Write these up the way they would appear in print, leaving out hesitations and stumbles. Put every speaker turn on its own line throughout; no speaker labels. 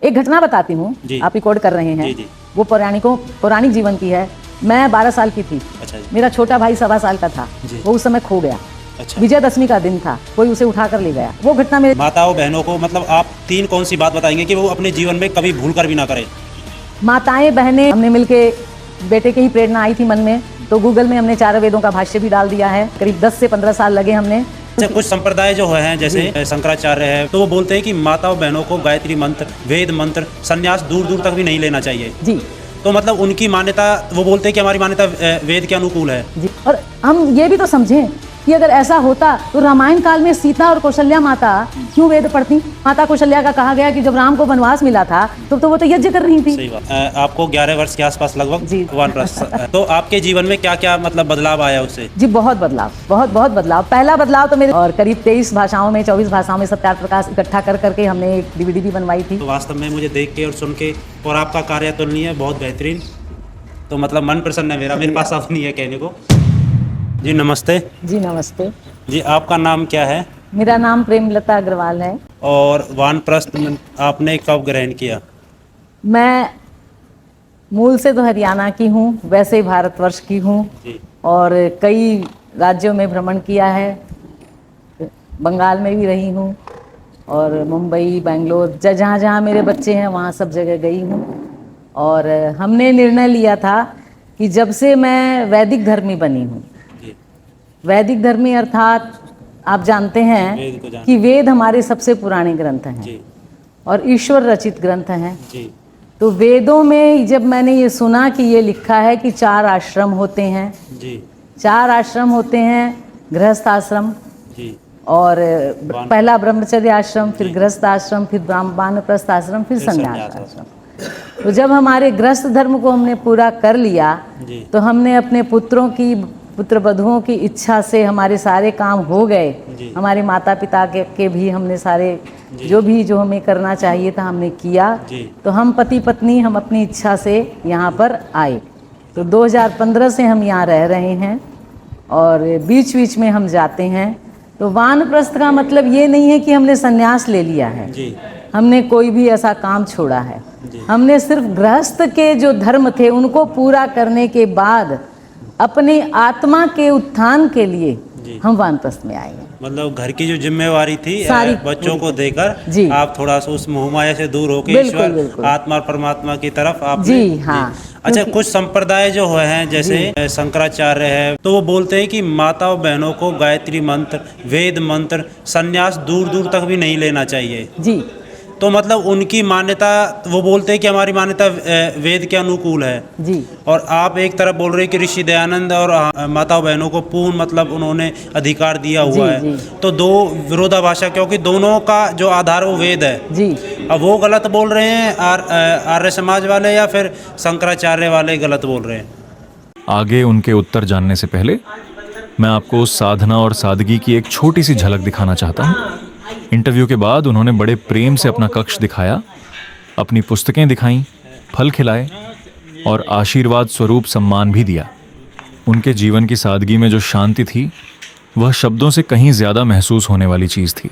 एक घटना बताती हूँ, आप रिकॉर्ड कर रहे हैं।
जी।
वो पौराणिक जीवन की है। मैं 12 साल की थी।
अच्छा जी।
मेरा छोटा भाई 1.25 साल का था। वो उस समय खो गया।
अच्छा।
विजयदशमी का दिन था, कोई उसे उठा कर ले गया। वो घटना मेरे
माताओं बहनों को मतलब आप तीन कौन सी बात बताएंगे कि वो अपने जीवन में कभी भूल कर भी ना करें?
माताएं बहनें हमने मिलके, बेटे की ही प्रेरणा आई थी मन में, तो गूगल में हमने 4 वेदों का भाष्य भी डाल दिया है। करीब 10 से 15 साल लगे हमने।
अच्छा, कुछ संप्रदाय जो हैं जैसे शंकराचार्य है, तो वो बोलते हैं कि माताओं बहनों को गायत्री मंत्र, वेद मंत्र, संन्यास दूर दूर तक भी नहीं लेना चाहिए
जी।
तो मतलब उनकी मान्यता, वो बोलते हैं कि हमारी मान्यता वेद के अनुकूल है
जी। और हम ये भी तो समझें कि अगर ऐसा होता तो रामायण काल में सीता और कौशल्या माता क्यों वेद पढ़ती? माता कौशल्या का कहा गया कि जब राम को वनवास मिला था तो वो तो यज्ञ कर रही थी।
सही बात। आपको 11 वर्ष के आसपास लगभग
जी।
वानप्रस्थ तो आपके जीवन में क्या क्या मतलब बदलाव आया उससे?
जी बहुत बदलाव, बहुत बदलाव। पहला बदलाव तो मेरे, और करीब 23 भाषाओं में, 24 भाषाओं में सत्यार प्रकाश इकट्ठा कर करके हमने एक DVD भी बनवाई थी।
तो वास्तव में मुझे देख के और सुन के, और आपका कार्य तुलनीय, बहुत बेहतरीन, तो मतलब मन प्रसन्न है मेरे पास अब नहीं है कहने को। जी नमस्ते।
जी नमस्ते।
जी आपका नाम क्या है?
मेरा नाम प्रेमलता अग्रवाल है।
और वानप्रस्थ आपने कब ग्रहण किया?
मैं मूल से तो हरियाणा की हूँ, वैसे भारतवर्ष की हूँ और कई राज्यों में भ्रमण किया है। बंगाल में भी रही हूँ और मुंबई, बेंगलोर, जहाँ जहाँ मेरे बच्चे हैं वहाँ सब जगह गई हूँ। और हमने निर्णय लिया था कि जब से मैं वैदिक धर्मी बनी हूँ, वैदिक धर्मी अर्थात आप जानते हैं कि वेद हमारे सबसे पुराने ग्रंथ हैं और ईश्वर रचित ग्रंथ हैं। तो वेदों में जब मैंने ये सुना कि ये लिखा है कि 4 आश्रम होते हैं, 4 आश्रम होते हैं, गृहस्थ आश्रम और पहला ब्रह्मचर्य आश्रम, फिर गृहस्थ आश्रम, फिर वानप्रस्थ आश्रम, फिर संन्यास आश्रम। तो जब हमारे गृहस्थ धर्म को हमने पूरा कर लिया तो हमने अपने पुत्र वधुओं की इच्छा से हमारे सारे काम हो गए। हमारे माता पिता के भी हमने सारे जो हमें करना चाहिए था हमने किया। तो हम पति पत्नी हम अपनी इच्छा से यहाँ पर आए। तो 2015 से हम यहाँ रह रहे हैं और बीच बीच में हम जाते हैं। तो वानप्रस्थ का मतलब ये नहीं है कि हमने संन्यास ले लिया है, हमने कोई भी ऐसा काम छोड़ा है। हमने सिर्फ गृहस्थ के जो धर्म थे उनको पूरा करने के बाद अपने आत्मा के उत्थान के लिए हम वानप्रस्थ में आए हैं। मतलब
घर की जो जिम्मेवारी थी बच्चों को देकर आप थोड़ा सा उस मोहमाया से दूर होकर ईश्वर, आत्मा और परमात्मा की तरफ आप।
जी हाँ।
अच्छा, कुछ संप्रदाय जो हैं जैसे शंकराचार्य है, तो वो बोलते हैं कि माताओं बहनों को गायत्री मंत्र, वेद मंत्र, संन्यास दूर दूर तक भी नहीं लेना चाहिए
जी।
तो मतलब उनकी मान्यता, वो बोलते हैं कि हमारी मान्यता वेद के अनुकूल है
जी।
और आप एक तरफ बोल रहे हैं कि ऋषि दयानंद और माताओं बहनों को पूर्ण मतलब उन्होंने अधिकार दिया हुआ है। तो दो विरोधाभाषा, क्योंकि दोनों का जो आधार वो वेद है जी। अब वो गलत बोल रहे हैं आर्य समाज वाले या फिर शंकराचार्य वाले गलत बोल रहे हैं?
आगे उनके उत्तर जानने से पहले मैं आपको साधना और सादगी की एक छोटी सी झलक दिखाना चाहता हूँ। इंटरव्यू के बाद उन्होंने बड़े प्रेम से अपना कक्ष दिखाया, अपनी पुस्तकें दिखाईं, फल खिलाए और आशीर्वाद स्वरूप सम्मान भी दिया। उनके जीवन की सादगी में जो शांति थी वह शब्दों से कहीं ज्यादा महसूस होने वाली चीज थी।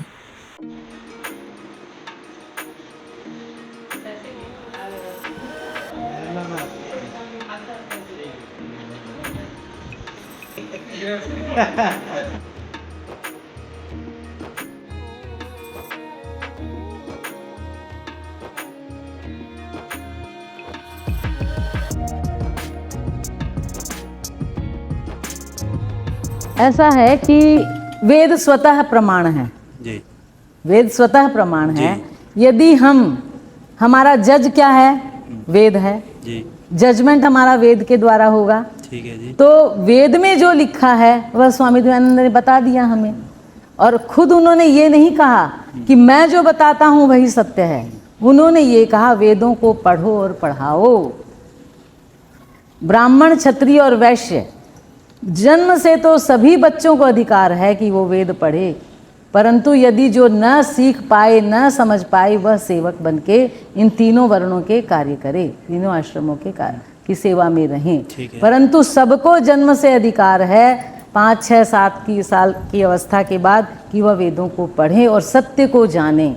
ऐसा है कि वेद स्वतः प्रमाण है जी। वेद स्वतः प्रमाण है। यदि हमारा जज क्या है? वेद है जी। जजमेंट हमारा वेद के द्वारा होगा, ठीक है जी। तो वेद में जो लिखा है वह स्वामी दयानंद ने बता दिया हमें, और खुद उन्होंने ये नहीं कहा कि मैं जो बताता हूं वही सत्य है। उन्होंने ये कहा वेदों को पढ़ो और पढ़ाओ। ब्राह्मण, क्षत्रिय और वैश्य, जन्म से तो सभी बच्चों को अधिकार है कि वो वेद पढ़े, परंतु यदि जो न सीख पाए, न समझ पाए, वह सेवक बनके इन तीनों वर्णों के कार्य करे, तीनों आश्रमों के कार्य की सेवा में रहें। परंतु सबको जन्म से अधिकार है 5, 6, 7 साल की अवस्था के बाद कि वह वेदों को पढ़ें और सत्य को जानें।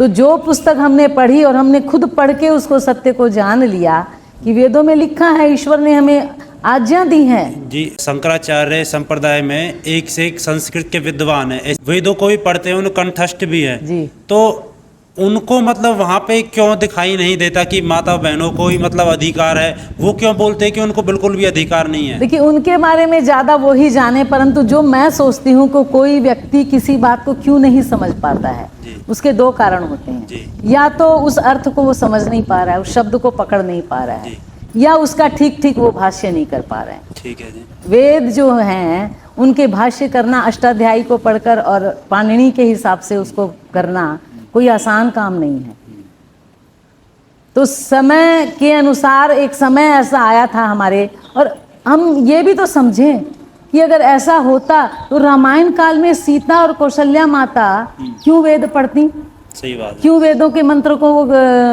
तो जो पुस्तक हमने पढ़ी और हमने खुद पढ़ के उसको सत्य को जान लिया कि वेदों में लिखा है, ईश्वर ने हमें आज्ञा दी है।
जी, शंकराचार्य संप्रदाय में एक से एक संस्कृत के विद्वान है, वेदों को भी पढ़ते हैं, उन कंठस्थ भी है
जी।
तो उनको मतलब वहाँ पे क्यों दिखाई नहीं देता कि माता बहनों को ही मतलब अधिकार है? वो क्यों बोलते हैं कि उनको बिल्कुल भी अधिकार नहीं है?
देखिए, उनके बारे में ज़्यादा वो ही जाने, परंतु जो मैं सोचती हूँ कि कोई व्यक्ति किसी बात को क्यों नहीं समझ पाता है, उसके दो कारण होते हैं। या तो उस अर्थ को वो समझ नहीं पा रहा है, उस शब्द को पकड़ नहीं पा रहा है, या उसका ठीक ठीक वो भाष्य नहीं कर पा रहे हैं।
ठीक है जी।
वेद जो हैं उनके भाष्य करना, अष्टाध्यायी को पढ़कर और पाणिनि के हिसाब से उसको करना कोई आसान काम नहीं है। तो समय के अनुसार एक समय ऐसा आया था हमारे, और हम ये भी तो समझें कि अगर ऐसा होता तो रामायण काल में सीता और कौशल्या माता क्यों वेद पढ़ती?
सही बात है।
क्यों वेदों के मंत्र को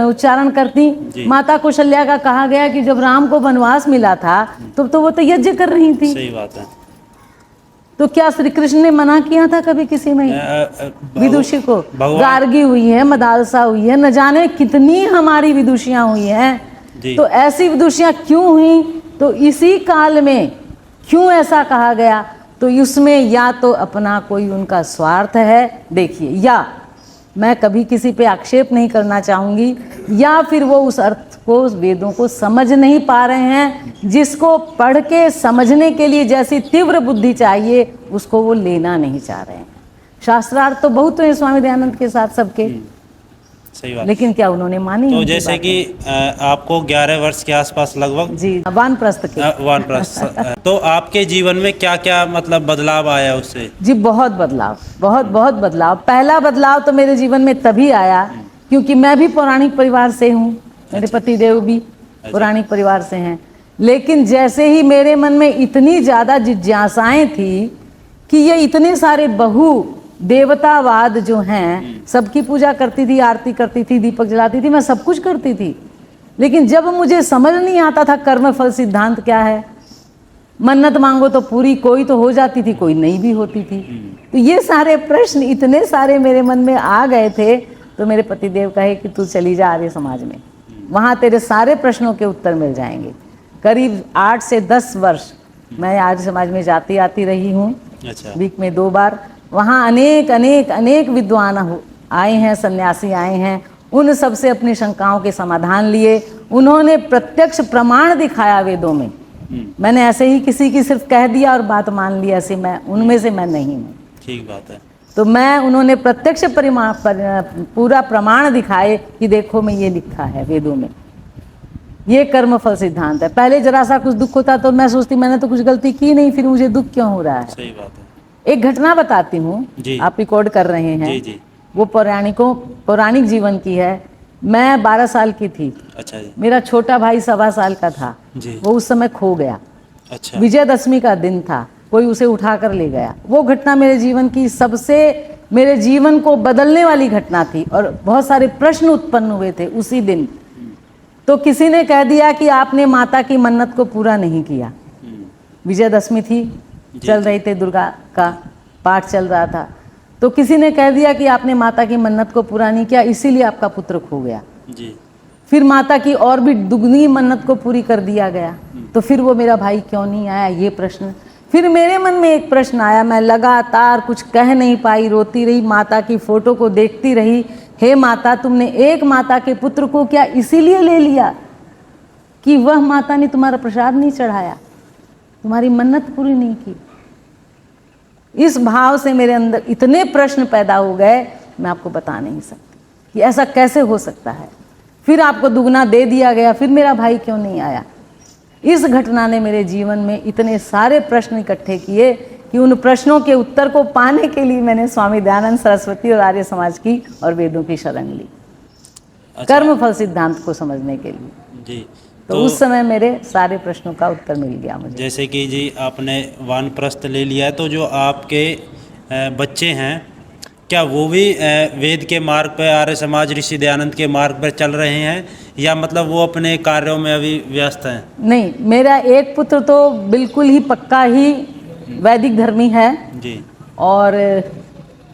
उच्चारण करती? माता कौशल्या का कहा गया कि जब राम को वनवास मिला था तो वो तो यज्ञ कर रही थी।
सही बात है।
तो क्या श्री कृष्ण ने मना किया था कभी किसी में? विदुषी को गार्गी हुई है, मदालसा हुई है, न जाने कितनी हमारी विदुषियां हुई हैं। तो ऐसी विदुषियां क्यों हुई? तो इसी काल में क्यों ऐसा कहा गया? तो इसमें या तो अपना कोई उनका स्वार्थ है, देखिए, या मैं कभी किसी पे आक्षेप नहीं करना चाहूँगी, या फिर वो उस अर्थ को, वेदों को समझ नहीं पा रहे हैं, जिसको पढ़ के समझने के लिए जैसी तीव्र बुद्धि चाहिए उसको वो लेना नहीं चाह रहे हैं। शास्त्रार्थ तो बहुत हैं स्वामी दयानंद के साथ सबके,
सही बात।
लेकिन क्या उन्होंने मानी?
तो जैसे कि आपको 11 वर्ष के आसपास लगभग
जी वानप्रस्थ के
वानप्रस्थ तो आपके जीवन में क्या क्या मतलब बदलाव आया उससे? जी
बहुत बदलाव, बहुत बदलाव। पहला बदलाव तो मेरे जीवन में तभी आया क्योंकि मैं भी पौराणिक परिवार से हूँ, मेरे पति देव भी पौराणिक परिवार से हैं। लेकिन जैसे ही मेरे मन में इतनी ज़्यादा जिज्ञासाएं थी कि ये इतने सारे बहु देवतावाद जो हैं, सबकी पूजा करती थी, आरती करती थी, दीपक जलाती थी, मैं सब कुछ करती थी, लेकिन जब मुझे समझ नहीं आता था कर्म फल सिद्धांत क्या है, मन्नत मांगो तो पूरी कोई तो हो जाती थी, कोई नहीं भी होती थी। तो ये सारे प्रश्न इतने सारे मेरे मन में आ गए थे, तो मेरे पतिदेव कहे कि तू चली जा आर्य समाज में, वहाँ तेरे सारे प्रश्नों के उत्तर मिल जाएंगे। करीब 8 से 10 वर्ष मैं आर्य समाज में जाती आती रही हूँ।
अच्छा।
वीक में 2 बार। वहाँ अनेक विद्वान आए हैं, सन्यासी आए हैं, उन सब से अपनी शंकाओं के समाधान लिए। उन्होंने प्रत्यक्ष प्रमाण दिखाया वेदों में। मैंने ऐसे ही किसी की सिर्फ कह दिया और बात मान ली, ऐसे मैं उनमें से मैं नहीं हूँ।
ठीक बात है।
तो मैं, उन्होंने प्रत्यक्ष पूरा प्रमाण दिखाए कि देखो मैं ये लिखा है वेदों में, ये कर्म फल सिद्धांत है। पहले जरा सा कुछ दुख होता तो मैं सोचती मैंने तो कुछ गलती की नहीं, फिर मुझे दुख क्यों हो रहा है।
सही बात है। एक
घटना बताती हूँ, आप रिकॉर्ड कर रहे हैं।
जी जी।
वो पौराणिक जीवन की है। मैं 12 साल की थी। अच्छा जी। मेरा छोटा भाई 1.25 साल का था जी। वो उस समय खो गया। अच्छा। विजयदशमी का दिन था, कोई उसे उठा कर ले गया। वो घटना मेरे जीवन की सबसे, मेरे जीवन को बदलने वाली घटना थी, और बहुत सारे प्रश्न उत्पन्न हुए थे उसी दिन। तो किसी ने कह दिया कि आपने माता की मन्नत को पूरा नहीं किया। विजयदशमी थी, चल रही थी, दुर्गा का पाठ चल रहा था, तो किसी ने कह दिया कि आपने माता की मन्नत को पूरा नहीं किया, इसीलिए आपका पुत्र खो गया जी। फिर माता की और भी दुगनी मन्नत को पूरी कर दिया गया, तो फिर वो मेरा भाई क्यों नहीं आया, ये प्रश्न। फिर मेरे मन में एक प्रश्न आया, मैं लगातार कुछ कह नहीं पाई, रोती रही, माता की फोटो को देखती रही। हे माता, तुमने एक माता के पुत्र को क्या इसीलिए ले लिया कि वह माता ने तुम्हारा प्रसाद नहीं चढ़ाया, तुम्हारी मन्नत पूरी नहीं की? इस भाव से मेरे अंदर इतने प्रश्न पैदा हो गए, मैं आपको बता नहीं सकती कि ऐसा कैसे हो सकता है। फिर आपको दुगना दे दिया गया, फिर मेरा भाई क्यों नहीं आया। इस घटना ने मेरे जीवन में इतने सारे प्रश्न इकट्ठे किए कि उन प्रश्नों के उत्तर को पाने के लिए मैंने स्वामी दयानंद सरस्वती और आर्य समाज की और वेदों की शरण ली। अच्छा। कर्म फल सिद्धांत को समझने के लिए जी। तो उस समय मेरे सारे प्रश्नों का उत्तर मिल गया मुझे। जैसे कि जी आपने वानप्रस्थ ले लिया है, तो जो आपके बच्चे हैं, क्या वो भी वेद के मार्ग पर, आर्य समाज ऋषि दयानंद के मार्ग पर चल रहे हैं, या मतलब वो अपने कार्यों में अभी व्यस्त हैं? नहीं, मेरा एक पुत्र तो बिल्कुल ही पक्का ही वैदिक धर्मी है जी, और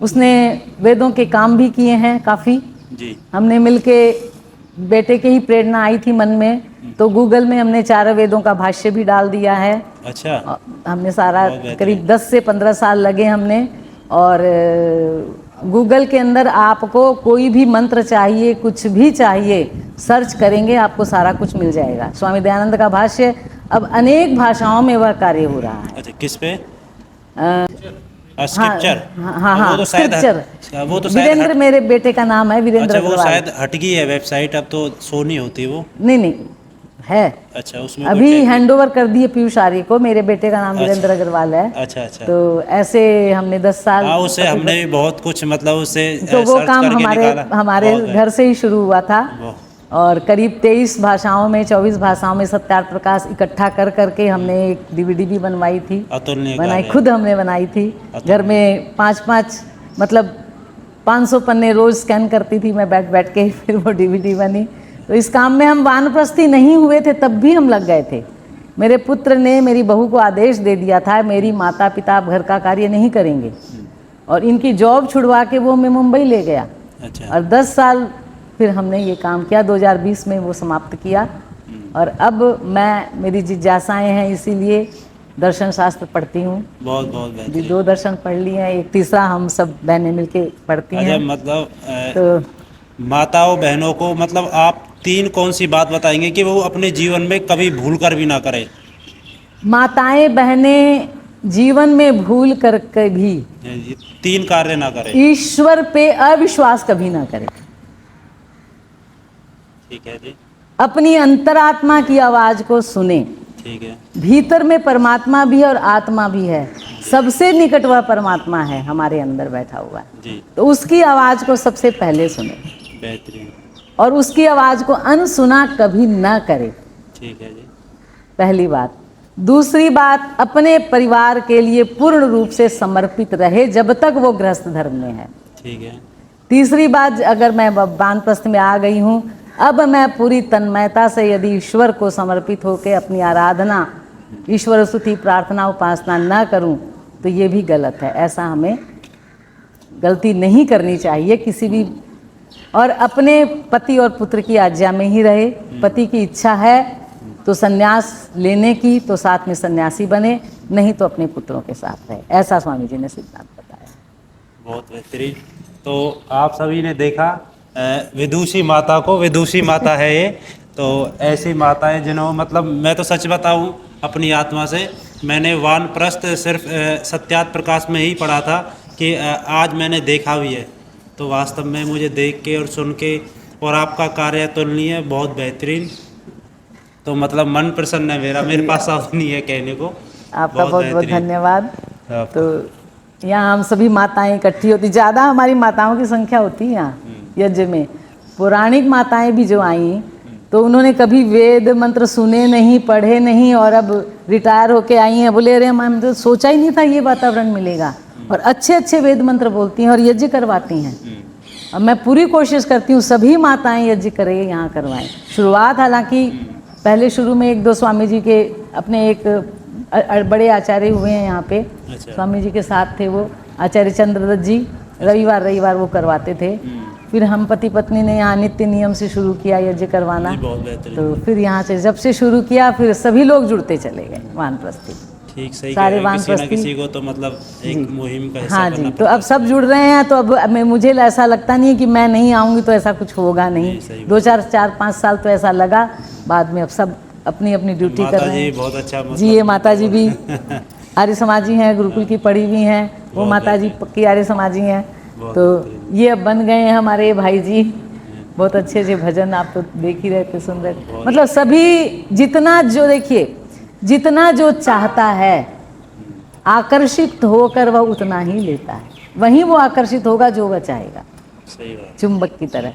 उसने वेदों के काम भी किए हैं काफ़ी
जी।
हमने मिलके, बेटे की ही प्रेरणा आई थी मन में, तो गूगल में हमने 4 वेदों का भाष्य भी डाल दिया है।
अच्छा।
हमने सारा
बहुत बेहतरीन।
करीब 10 से 15 साल लगे हमने। और गूगल के अंदर आपको कोई भी मंत्र चाहिए, कुछ भी चाहिए, सर्च करेंगे आपको सारा कुछ मिल जाएगा। स्वामी दयानंद का भाष्य अब अनेक भाषाओं में वह कार्य हो रहा है।
अच्छा, किस पे?
स्क्रिप्चर। हाँ,
वो तो शायद
स्क्रिप्चर।
वो तो शायद
वीरेंद्र मेरे बेटे का नाम है, वीरेंद्र
अच्छा, वो
अग्रवाल।
शायद हट गई है वेबसाइट, अब तो शो नहीं होती वो।
नहीं है।
अच्छा, उसमें
अभी हैंड ओवर कर दिए पीयूष आर्य को। मेरे बेटे का नाम वीरेंद्र अग्रवाल है।
अच्छा।
तो ऐसे हमने 10 साल,
हाँ, उससे हमने भी बहुत कुछ मतलब उससे
तो वो
सर्च
काम
करके
हमारे
निकाला।
घर से ही शुरू हुआ था। और करीब 23 भाषाओं में, 24 भाषाओं में सत्यार्थ प्रकाश इकट्ठा कर करके हमने एक डीवीडी भी बनवाई थी, बनाई खुद हमने बनाई थी। घर में 5-5 मतलब 500 पन्ने रोज स्कैन करती थी मैं बैठ बैठ के, फिर वो डीवीडी बनी। तो इस काम में हम वानप्रस्थी नहीं हुए थे तब भी हम लग गए थे। मेरे पुत्र ने मेरी बहू को आदेश दे दिया था, मेरी माता पिता अब घर का कार्य नहीं करेंगे, और इनकी जॉब छुड़वा के वो हमें मुंबई ले गया।
अच्छा।
और 10 साल फिर हमने ये काम किया, 2020 में वो समाप्त किया। और अब मेरी जिज्ञासाएं हैं, इसीलिए दर्शन शास्त्र पढ़ती हूँ।
बहुत बेहतरीन।
2 दर्शन पढ़ लिए हैं, एक तीसरा हम सब बहनें मिलके पढ़ती हैं।
मतलब
तो
माताओं बहनों को मतलब आप 3 कौन सी बात बताएंगे कि वो अपने जीवन में कभी भूल कर भी ना करें?
माताएं बहनें जीवन में भूल करके भी
3 कार्य ना करें।
ईश्वर पे अविश्वास कभी ना करें।
ठीक है जी।
अपनी अंतरात्मा की आवाज को सुने।
ठीक है।
भीतर में परमात्मा भी और आत्मा भी है, सबसे निकट वह परमात्मा है, हमारे अंदर बैठा हुआ है
जी।
तो उसकी आवाज को सबसे पहले सुने।
बेहतरीन।
और उसकी आवाज को अनसुना कभी ना करे।
ठीक है जी।
पहली बात। दूसरी बात, अपने परिवार के लिए पूर्ण रूप से समर्पित रहे जब तक वो गृहस्थ धर्म में है।
ठीक है।
तीसरी बात, अगर मैं वानप्रस्थ में आ गई हूँ, अब मैं पूरी तन्मयता से यदि ईश्वर को समर्पित होकर अपनी आराधना, ईश्वर स्तुति, प्रार्थना, उपासना न करूं तो ये भी गलत है। ऐसा हमें गलती नहीं करनी चाहिए किसी भी। और अपने पति और पुत्र की आज्ञा में ही रहे। पति की इच्छा है तो सन्यास लेने की, तो साथ में सन्यासी बने, नहीं तो अपने पुत्रों के साथ रहे। ऐसा स्वामी जी ने सिद्धांत बताया।
बहुत बेहतरीन। तो आप सभी ने देखा विदुषी माता को, विदुषी माता है ये। तो ऐसी माताएं जिन्होंने मतलब, मैं तो सच बताऊं अपनी आत्मा से, मैंने वानप्रस्थ सिर्फ सत्यार्थ प्रकाश में ही पढ़ा था कि आज मैंने देखा भी है। तो वास्तव में मुझे देख के और सुन के, और आपका कार्य तुलनीय, बहुत बेहतरीन। तो मतलब मन प्रसन्न है मेरा, मेरे पास शब्द नहीं है कहने को।
आपका बहुत बहुत धन्यवाद। तो यहाँ हम सभी माताएं इकट्ठी होती, ज़्यादा हमारी माताओं की संख्या होती है यहाँ यज्ञ में। पौराणिक माताएं भी जो आई, तो उन्होंने कभी वेद मंत्र सुने नहीं, पढ़े नहीं, और अब रिटायर होके आई हैं। बोले अरे हम तो सोचा ही नहीं था ये वातावरण मिलेगा। और अच्छे अच्छे वेद मंत्र बोलती हैं और यज्ञ करवाती हैं। अब मैं पूरी कोशिश करती हूँ सभी माताएं यज्ञ करें, यहाँ करवाएं। शुरुआत हालांकि पहले शुरू में 1-2 स्वामी जी के अपने एक बड़े आचार्य हुए हैं यहाँ पे। अच्छा। स्वामी जी के साथ थे वो आचार्य चंद्रदत्त जी। रविवार वो करवाते थे। फिर हम पति पत्नी ने यहाँ नित्य नियम से शुरू किया यज्ञ करवाना। तो फिर यहाँ से जब से शुरू किया, फिर सभी लोग जुड़ते चले गए वानप्रस्थी।
ठीक, सही
सारे
वानप्रस्थी किसी को तो मतलब एक मुहिम का हिस्सा।
हाँ जी। तो अब सब जुड़ रहे हैं, तो अब मुझे ऐसा लगता नहीं है कि मैं नहीं आऊँगी तो ऐसा कुछ होगा नहीं। 2-4-5 साल तो ऐसा लगा, बाद में अब सब अपनी अपनी ड्यूटी कर रहे हैं।
बहुत अच्छा
जी। ये माता जी भी आर्य समाजी हैं, गुरुकुल की पढ़ी हुई हैं। वो माता जी पक्की आर्य समाजी हैं। तो ये अब बन गए हैं हमारे भाई जी। बहुत अच्छे अच्छे भजन आप तो देख ही रहे थे, सुन रहे थे। मतलब सभी जितना जो, देखिए जितना जो चाहता है आकर्षित होकर वह उतना ही लेता है। वहीं वो आकर्षित होगा जो वह चाहेगा।
सही बात।
चुंबक की तरह।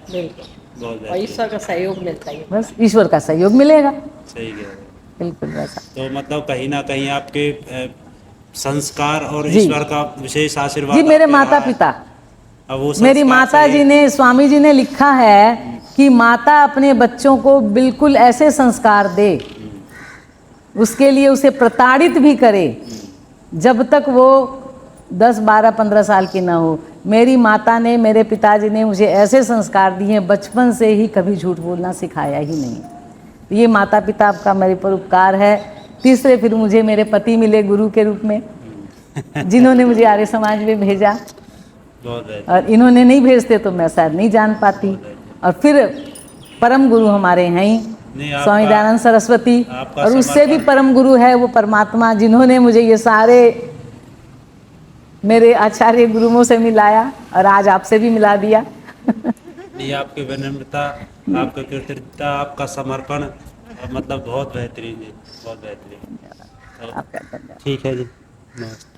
और ईश्वर का सहयोग मिलता है।
बस ईश्वर का सहयोग मिलेगा।
सही कह रहे हैं।
बिल्कुल वैसा।
तो मतलब कहीं ना कहीं आपके संस्कार और ईश्वर का विशेष आशीर्वाद
जी। मेरे माता पिता, मेरी माता जी ने, स्वामी जी ने लिखा है कि माता अपने बच्चों को बिल्कुल ऐसे संस्कार दे, उसके लिए उसे प्रताड़ित भी करे जब तक वो 10, 12, 15 साल की ना हो, मेरी माता ने, मेरे पिताजी ने मुझे ऐसे संस्कार दिए हैं, बचपन से ही कभी झूठ बोलना सिखाया ही नहीं। तो ये माता पिता का मेरे पर उपकार है। तीसरे फिर मुझे मेरे पति मिले गुरु के रूप में, जिन्होंने मुझे आर्य समाज में भेजा, और इन्होंने नहीं भेजते तो मैं शायद नहीं जान पाती। और फिर परम गुरु हमारे हैं ही स्वामी दयानंद सरस्वती, और उससे भी परम गुरु है वो परमात्मा, जिन्होंने मुझे ये सारे मेरे आचार्य गुरुओं से मिलाया और आज आपसे भी मिला दिया।
ये आपकी विनम्रता, आपकी कृतज्ञता, आपका समर्पण मतलब बहुत बेहतरीन है, बहुत बेहतरीन।
आपका धन्यवाद।
ठीक है जी, नमस्ते।